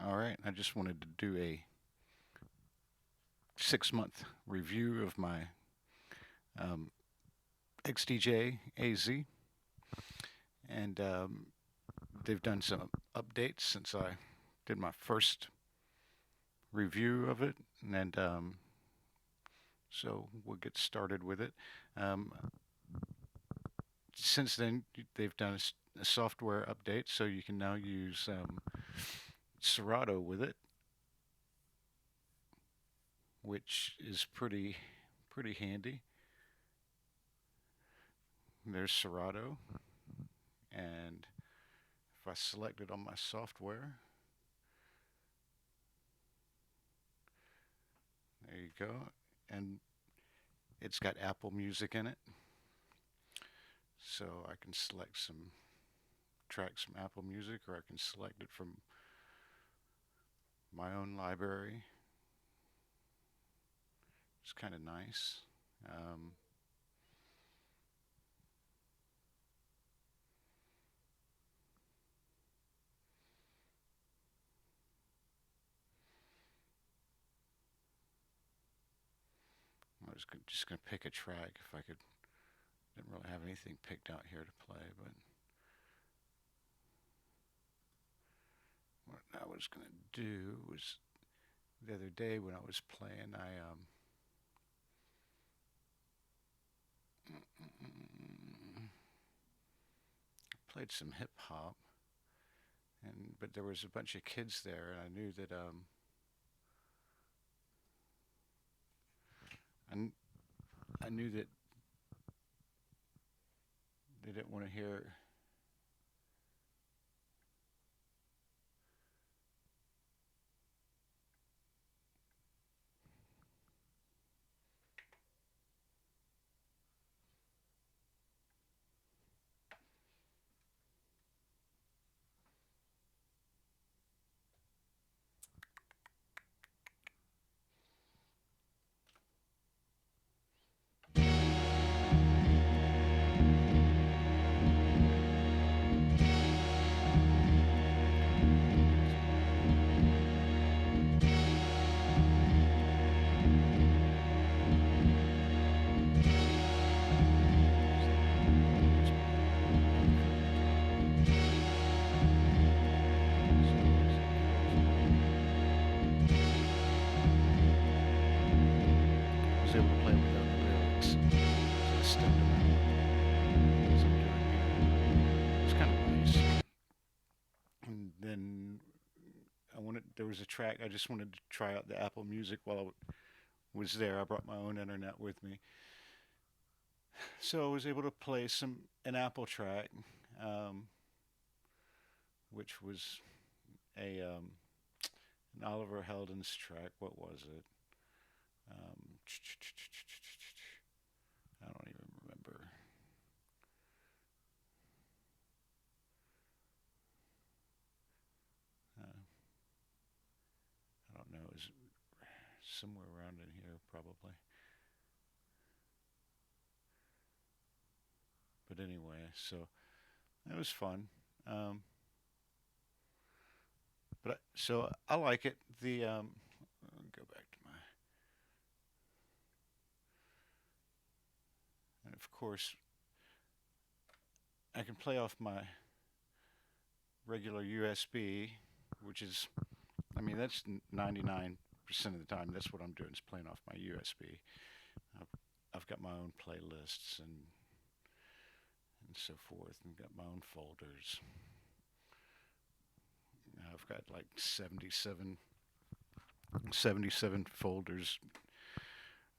All right, I just wanted to do a 6 month review of my um, XDJ-AZ, and they've done some updates since I did my first review of it, and so we'll get started with it. Um, since then, they've done a software update, so you can now use Serato with it, which is pretty handy. There's Serato, and if I select it on my software, there you go. And it's got Apple Music in it. So I can select some tracks from Apple Music, or I can select it from my own library. It's kind of nice. Um, I was just going to pick a track if I could. Didn't really have anything picked out here to play, but what I was going to do was the other day when I was playing, I played some hip hop, and but there was a bunch of kids there, and I knew that I knew that they didn't want to hear. I was able to play without the lyrics, so I stepped them out as I'm doing here. It's kind of nice. And then there was a track I just wanted to try out the Apple Music while I was there. I brought my own internet with me, so I was able to play an Apple track, um, which was a an Oliver Heldens track. What was it? Um, I don't even remember. Uh, I don't know. It was somewhere around in here, probably. But anyway, so it was fun. Um, so I like it. I'll go back to my, and of course I can play off my regular USB, which is, I mean, that's 99% of the time. That's what I'm doing is playing off my USB. I've, I've got my own playlists and so forth, and got my own folders. I've got like 77 folders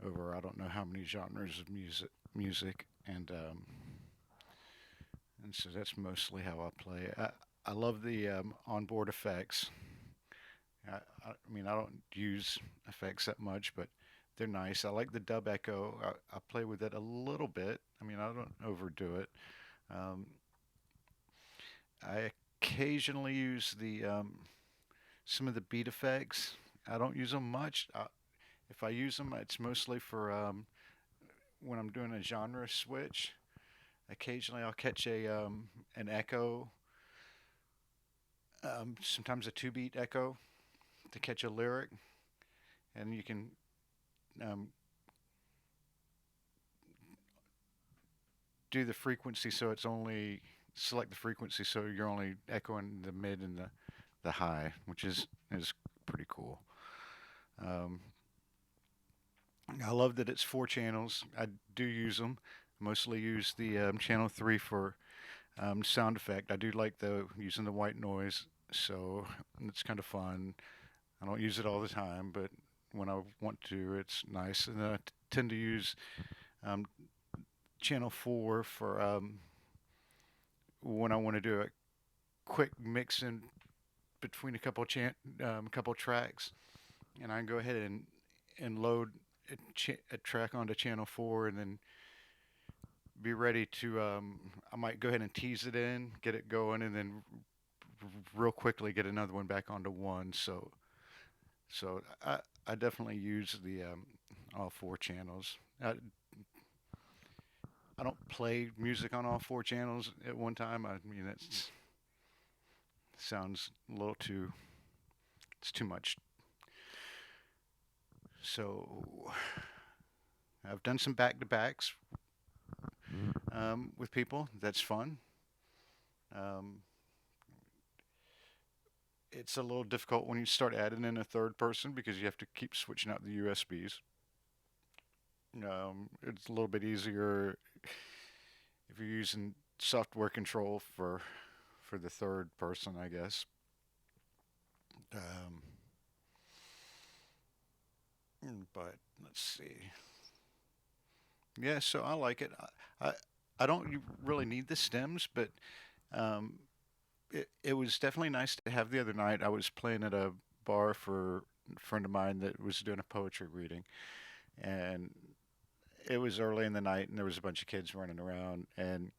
over I don't know how many genres of music, and so that's mostly how I play. I love the onboard effects. I mean, I don't use effects that much, but they're nice. I like the dub echo. I play with it a little bit. I mean, I don't overdo it. Um, I occasionally use the some of the beat effects. I don't use them much. If I use them, it's mostly for when I'm doing a genre switch. Occasionally, I'll catch a an echo, sometimes a two beat echo, to catch a lyric, and you can um, do the frequency so it's only select the frequency so you're only echoing the mid and the high, which is pretty cool. Um, I love that it's 4 channels. I do use them. Mostly use the channel 3 for sound effect. I do like the using the white noise, so it's kind of fun. I don't use it all the time, but when I want to, it's nice. And then I tend to use um, channel 4 for when I want to do a quick mix in between couple tracks, and I can go ahead and load a track onto channel 4, and then be ready to. I might go ahead and tease it in, get it going, and then real quickly get another one back onto one. So I definitely use the all 4 channels. I don't play music on all 4 channels at one time. I mean, it sounds a little too. It's too much. So I've done some back to backs with people. That's fun. Um, it's a little difficult when you start adding in a third person because you have to keep switching out the USBs. It's a little bit easier if you're using software control for the third person, I guess. Um, but let's see. Yeah, so I like it. I, I don't really need the stems, but um, it was definitely nice to have the other night. I was playing at a bar for a friend of mine that was doing a poetry reading, and it was early in the night, and there was a bunch of kids running around, and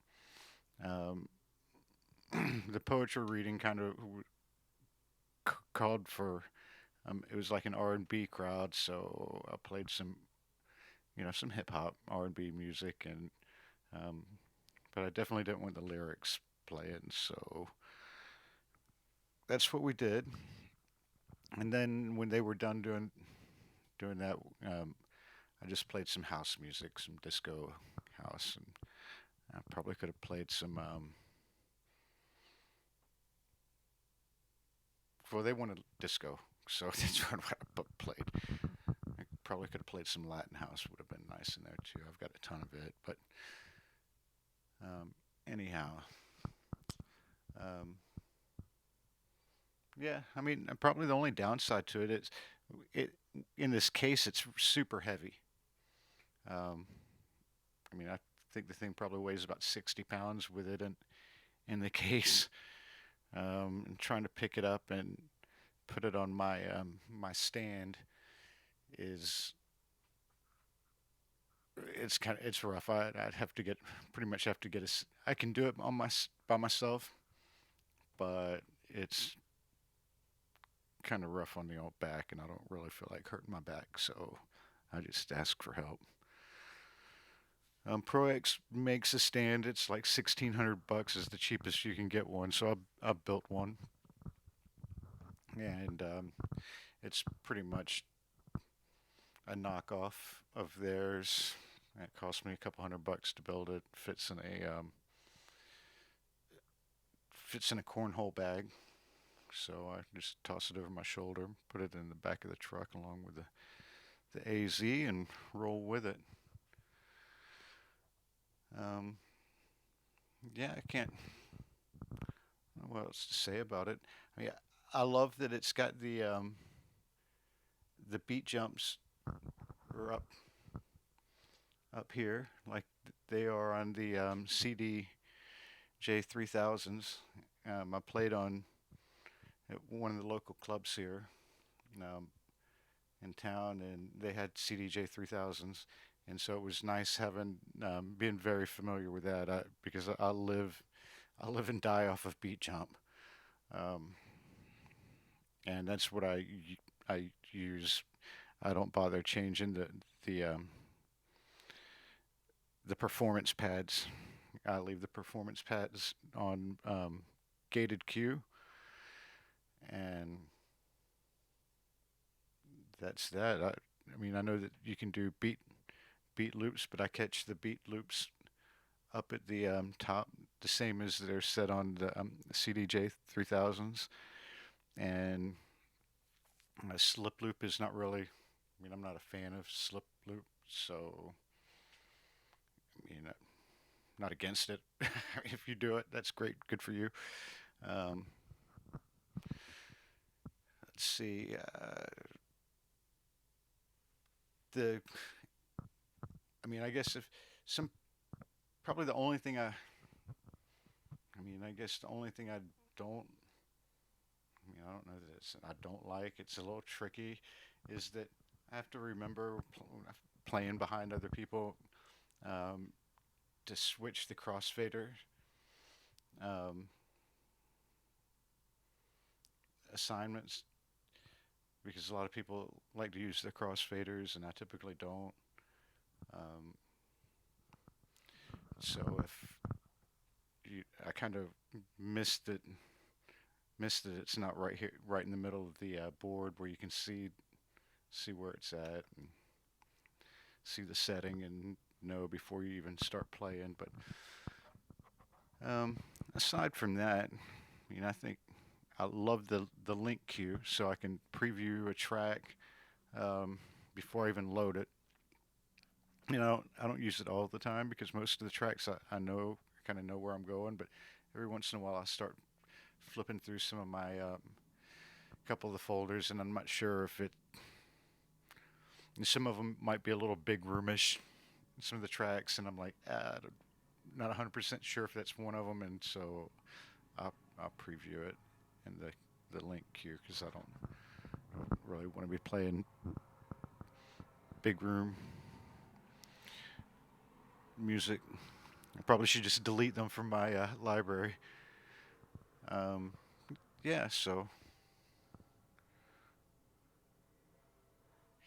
um, the poetry reading kind of called for. It was like an R&B crowd, so I played some hip hop R&B music, and um, but I definitely didn't want the lyrics playing, so that's what we did. And then when they were done doing that, um, I just played some house music, some disco house, and I probably could have played some. Well, they wanted disco, so that's what I played. I probably could have played some Latin house. Would have been nice in there too. I've got a ton of it, but um, anyhow, um, yeah. I mean, probably the only downside to it is it. In this case, it's super heavy. Um, I mean, I think the thing probably weighs about 60 pounds with it in the case. And trying to pick it up and put it on my stand is it's rough. I'd have to get pretty much have to get a. I can do it on my by myself, but it's kind of rough on the old back, and I don't really feel like hurting my back, so I just ask for help. ProX makes a stand. It's like $1,600 is the cheapest you can get one. So I built one, and it's pretty much a knockoff of theirs. It cost me a couple $100 to build it. Fits in a cornhole bag. So I just toss it over my shoulder, put it in the back of the truck along with the AZ, and roll with it. Um, yeah, I can't. What else to say about it? I mean, I love that it's got the beat jumps are up here, like they are on the CDJ-3000s. I played on at one of the local clubs here um, in town, and they had CDJ-3000s, and so it was nice having being very familiar with that because I live and die off of beat jump, um, and that's what I use. I don't bother changing the performance pads. I leave the performance pads on gated queue, and that's that. I mean, I know that you can do beat loops, but I catch the beat loops up at the top, the same as they're set on the CDJ 3000s, and a slip loop is not really. I mean, I'm not a fan of slip loop, so I mean, not against it. If you do it, that's great, good for you. Um, let's see. The I mean, I guess if some probably the only thing I mean, I guess the only thing I don't I mean, I don't know that I don't like. It's a little tricky. Is that I have to remember playing behind other people um, to switch the crossfader um, assignments because a lot of people like to use the crossfaders and I typically don't. Um, so if I kind of missed it, missed that it's not right here, right in the middle of the board where you can see where it's at and see the setting and know before you even start playing. But um, aside from that, I mean, I think I love the link queue, so I can preview a track before I even load it. You know, I don't use it all the time because most of the tracks I know kind of know where I'm going, but every once in a while I start flipping through some of my couple of the folders, and I'm not sure if it. Some of them might be a little big roomish. Some of the tracks, and I'm like, not 100% sure if that's one of them, and so I'll preview it in the link queue because I don't really want to be playing big room music. I probably should just delete them from my library. Um, yeah, so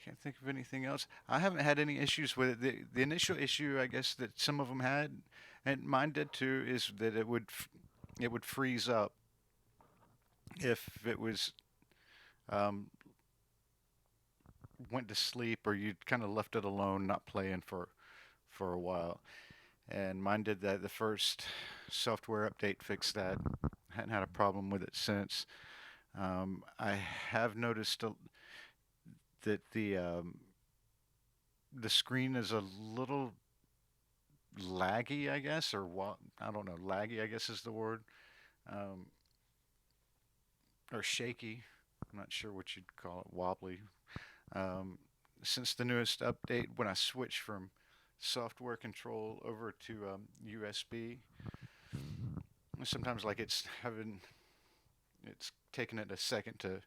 can't think of anything else. I haven't had any issues with it. The initial issue, I guess, that some of them had, and mine did too, is that it would freeze up if it was um, went to sleep or you kind of left it alone, not playing for a while. And mine did that. The first software update fixed that. Hadn't had a problem with it since. I have noticed that the screen is a little laggy, I guess, or what? I don't know. Laggy, I guess, is the word, um, or shaky. I'm not sure what you'd call it. Wobbly. Um, since the newest update, when I switch from software control over to USB, sometimes like it's taking it a second to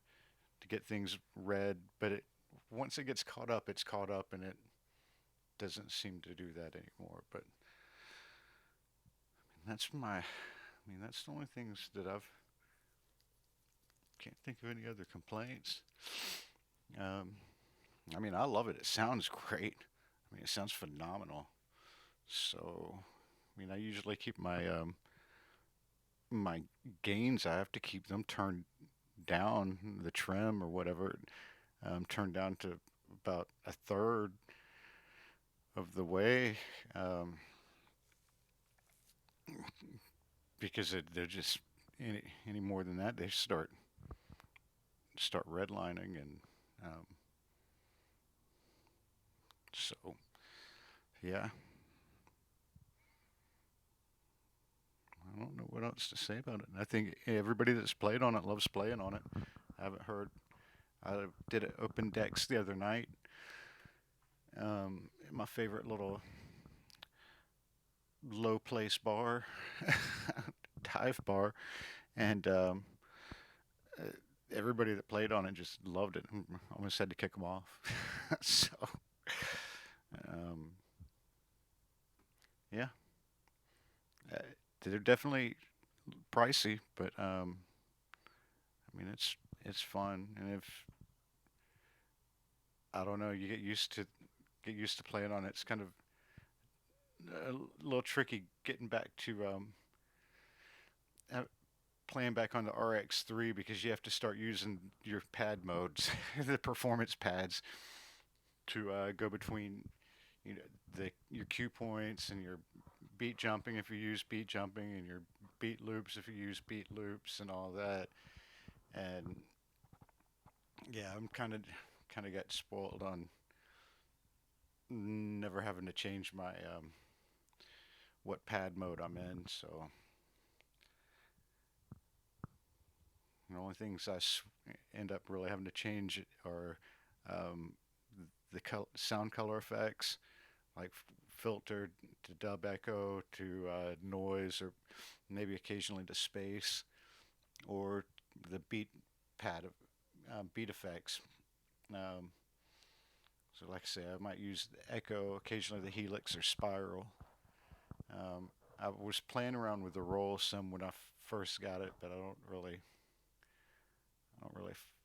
get things read, but it once it gets caught up, it's caught up, and it doesn't seem to do that anymore. But I mean, that's the only things that can't think of any other complaints. Um, I mean, I love it. It sounds great. I mean, it sounds phenomenal. So, I mean, I usually keep my gains. I have to keep them turned down, the trim or whatever, turned down to about a third of the way, um, because they're just any more than that, they start redlining, and um, so yeah, I don't know what else to say about it. I think everybody that's played on it loves playing on it. I haven't heard. I did it open decks the other night. My favorite little low place bar, dive bar, and uh, everybody that played on it just loved it. Almost had to kick them off. So um, yeah, uh, they're definitely pricey, but I mean it's fun, and if I don't know, you get used to playing on it. It's kind of a little tricky getting back to playing back on the RX3 because you have to start using your pad modes, the performance pads, to go between your cue points and your beat jumping if you use beat jumping and your beat loops if you use beat loops and all that. And yeah, I'm kind of got spoiled on never having to change my what pad mode I'm in. So the only things end up really having to change are um, the sound color effects, like filter to dub echo to noise, or maybe occasionally to space, or the pad beat effects. Um, so, like I say, I might use the echo, occasionally the helix or spiral. I was playing around with the roll some when I first got it, but I don't really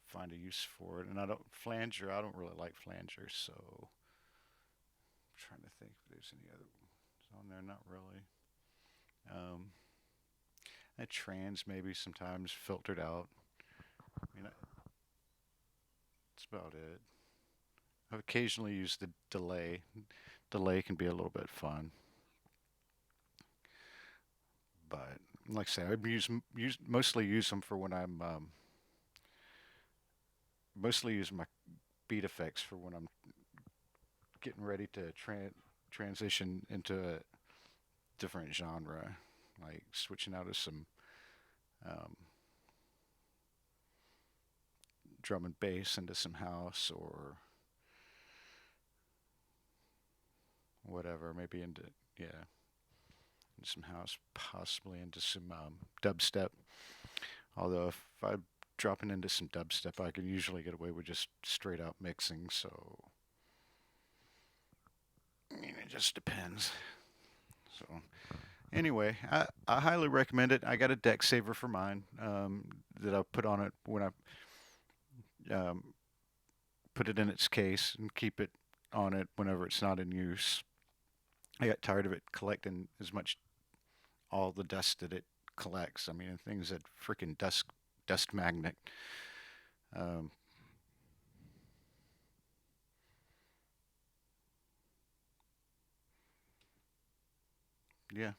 find a use for it. And I don't flanger. I don't really like flangers, so I'm trying to think if there's any other ones on there. Not really. Um, trans maybe sometimes filtered out. I mean, that's about it. I've occasionally used the delay. Delay can be a little bit fun, but like I say, mostly use them for when I'm mostly use my beat effects for when I'm getting ready to transition into a different genre, like switching out of some um, drum and bass into some house or whatever, maybe into yeah, into some house, possibly into some dubstep. Although if I'm dropping into some dubstep, I can usually get away with just straight out mixing. So I mean, it just depends. So anyway, I highly recommend it. I got a deck saver for mine that I put on it when I put it in its case and keep it on it whenever it's not in use. I got tired of it collecting as much all the dust that it collects. I mean, things that freaking dust magnet. Um, yeah,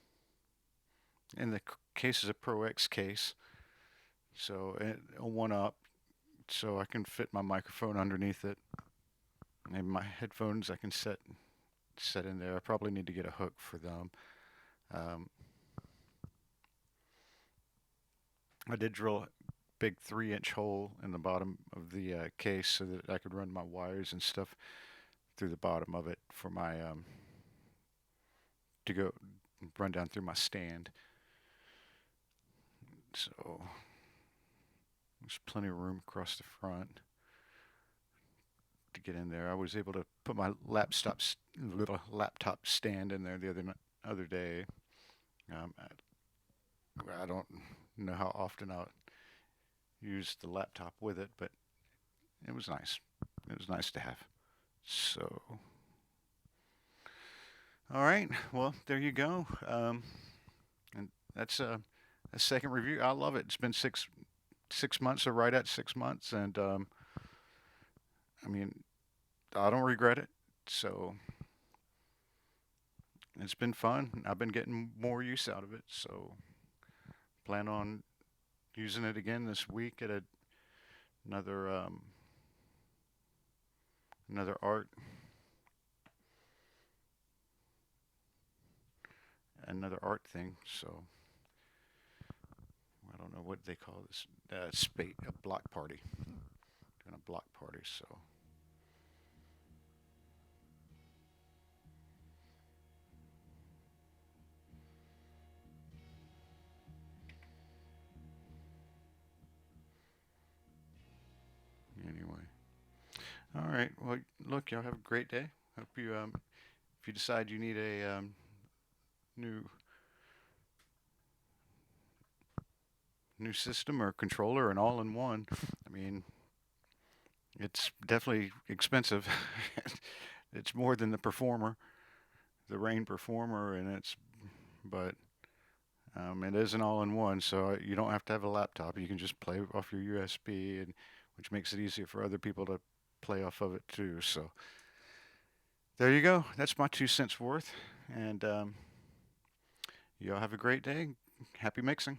and the case is a Pro X case, so a one up, so I can fit my microphone underneath it, and my headphones I can set in there. I probably need to get a hook for them. Um, I did drill a big 3-inch hole in the bottom of the case so that I could run my wires and stuff through the bottom of it for my to go run down through my stand. So there's plenty of room across the front to get in there. I was able to put my little laptop stand in there the other day. Um, I don't know how often I'll use the laptop with it, but it was nice. It was nice to have. So, all right. Well, there you go. And that's a second review. I love it. It's been 6 months, or right at 6 months, and I mean, I don't regret it. So it's been fun. I've been getting more use out of it. So plan on using it again this week at another another art thing. So I don't know what they call this. A block party. Doing a block party. So anyway, all right. Well, look, y'all have a great day. Hope you if you decide you need a new new system or controller, and all in one. I mean, it's definitely expensive. It's more than the Performer, the Rain Performer, and but It is an all-in-one, so you don't have to have a laptop. You can just play off your USB, and which makes it easier for other people to play off of it too. So there you go. That's my 2 cents worth, and y'all have a great day. Happy mixing.